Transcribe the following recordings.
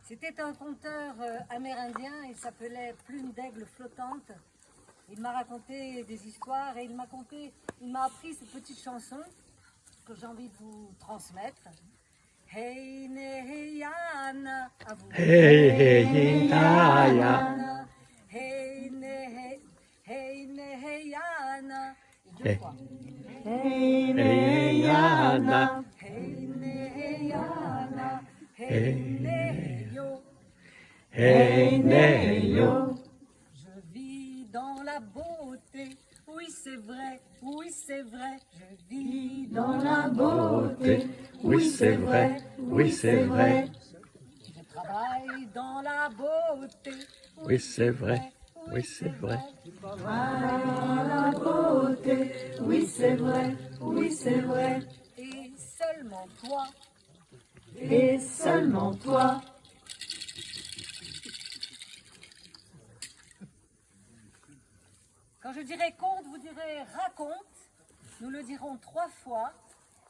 C'était un conteur amérindien, il s'appelait Plume d'aigle flottante. Il m'a raconté des histoires et il m'a appris cette petite chanson que j'ai envie de vous transmettre. Hey Neheyana, à vous. Hey Neheyana. Hey Neheyana. Deux fois. Hey Neheyana. Hey Neheyana. Hey Neheyo. Hey Neyo. Je vis dans la beauté, oui c'est vrai, oui c'est vrai. Je vis dans la beauté, Oui c'est vrai, oui c'est vrai. je travaille dans la beauté, Oui c'est vrai, oui c'est vrai. Je travaille dans la beauté, oui c'est vrai, oui c'est vrai. Et seulement toi, Et seulement toi. quand je dirai conte, vous direz raconte. Nous le dirons 3 fois.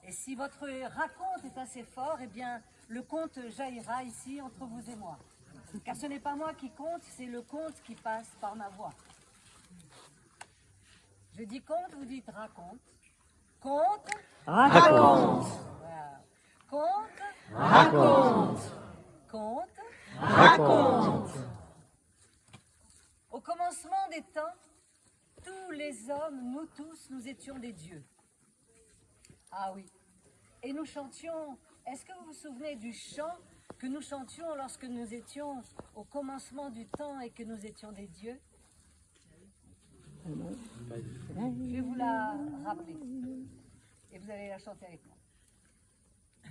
Et si votre raconte est assez fort, eh bien, le conte jaillira ici entre vous et moi. Car ce n'est pas moi qui compte, c'est le conte qui passe par ma voix. Je dis conte, vous dites raconte. Conte, Raconte. voilà. Conte, Raconte. conte. Raconte. Au commencement des temps, tous les hommes, nous tous, nous étions des dieux. Ah oui. Et nous chantions, est-ce que vous vous souvenez du chant que nous chantions lorsque nous étions au commencement du temps et que nous étions des dieux? Je vais vous la rappeler. Et vous allez la chanter avec moi.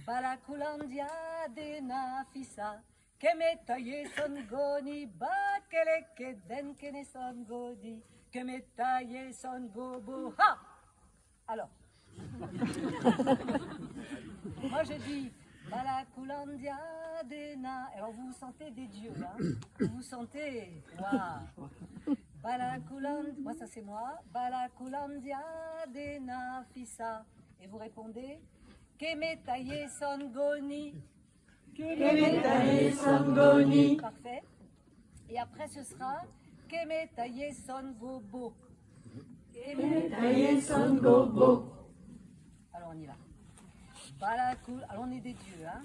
Balakulandia de Nafisa, Kemetaye son goni, Bakeleke den kene son godi, Kemetaye son gobo. Ha! Alors, moi je dis Balakulandia de Na. Alors vous vous sentez des dieux, hein? Vous vous sentez, waouh! Balakuland, moi ça c'est moi. Balakulandia de Nafisa. Et vous répondez Kemetaye son goni. Kemetaye son goni. Parfait. Et après ce sera Kemetaye son gobo. Kemetaye son gobo. Alors on y va. Balakul, alors on est des dieux, hein.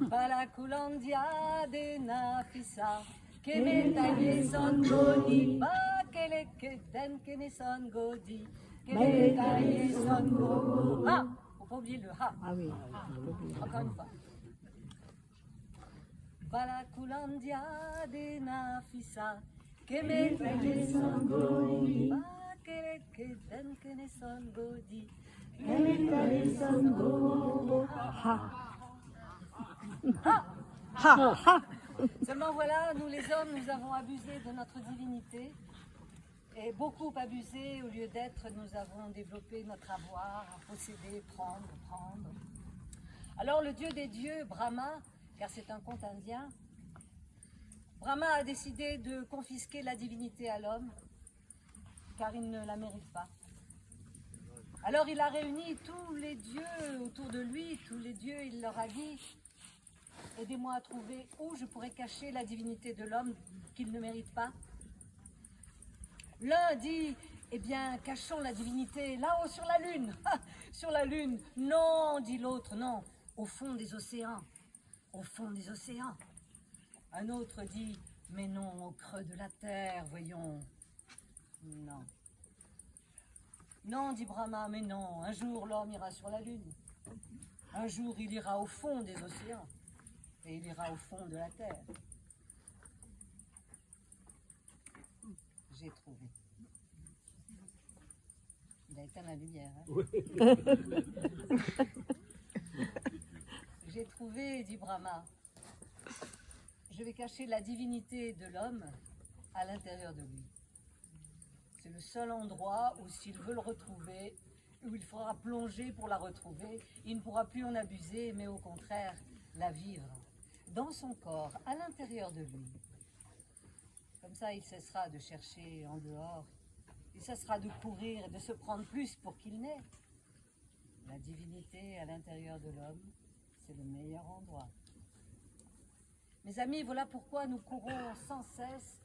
Balakulandia de Nafisa. Kemetaye son goni. Bakeleke den kene son godi. Kemetaye son gobo. Ha! Faut pas oublier le ha. Ah oui. Encore une fois. Balakulandia de Nafisa. Kemetaye son godi. Bakeleke den kene son godi. Kemetaye son gobo. Seulement voilà, nous les hommes, nous avons abusé de notre divinité. Et beaucoup abusé, au lieu d'être, nous avons développé notre avoir, posséder, prendre. Alors le dieu des dieux, Brahma, car c'est un conte indien, Brahma a décidé de confisquer la divinité à l'homme, car il ne la mérite pas. Alors il a réuni tous les dieux autour de lui, tous les dieux, il leur a dit « Aidez-moi à trouver où je pourrais cacher la divinité de l'homme qu'il ne mérite pas. » L'un dit « Eh bien, cachons la divinité là-haut sur la lune. » Sur la lune. Non, dit l'autre, non, au fond des océans. Au fond des océans. Un autre dit « Mais non, au creux de la terre, voyons. » Non. Non, dit Brahma, mais non, un jour l'homme ira sur la lune. Un jour il ira au fond des océans. Et il ira au fond de la terre. J'ai trouvé. Il a éteint la lumière. Hein. Oui. J'ai trouvé, dit Brahma. Je vais cacher la divinité de l'homme à l'intérieur de lui. C'est le seul endroit où s'il veut le retrouver, où il faudra plonger pour la retrouver, il ne pourra plus en abuser, mais au contraire, la vivre dans son corps, à l'intérieur de lui. Comme ça, il cessera de chercher en dehors, il cessera de courir et de se prendre plus pour qu'il n'ait. La divinité à l'intérieur de l'homme, c'est le meilleur endroit. Mes amis, voilà pourquoi nous courons sans cesse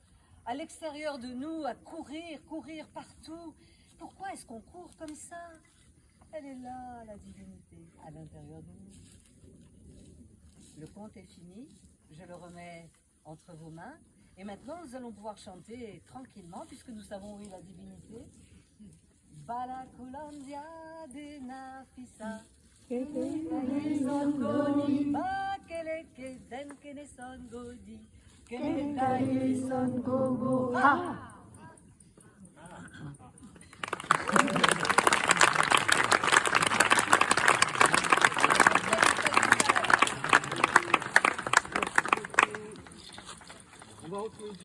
à l'extérieur de nous, à courir, courir partout. Pourquoi est-ce qu'on court comme ça? Elle est là, la divinité, à l'intérieur de nous. Le conte est fini, je le remets entre vos mains. Et maintenant, nous allons pouvoir chanter tranquillement, puisque nous savons où est la divinité. Balakulandia de Nafisa. Songoni, Bakeleke denkene songodi. Kenetaye Songobo. Ah!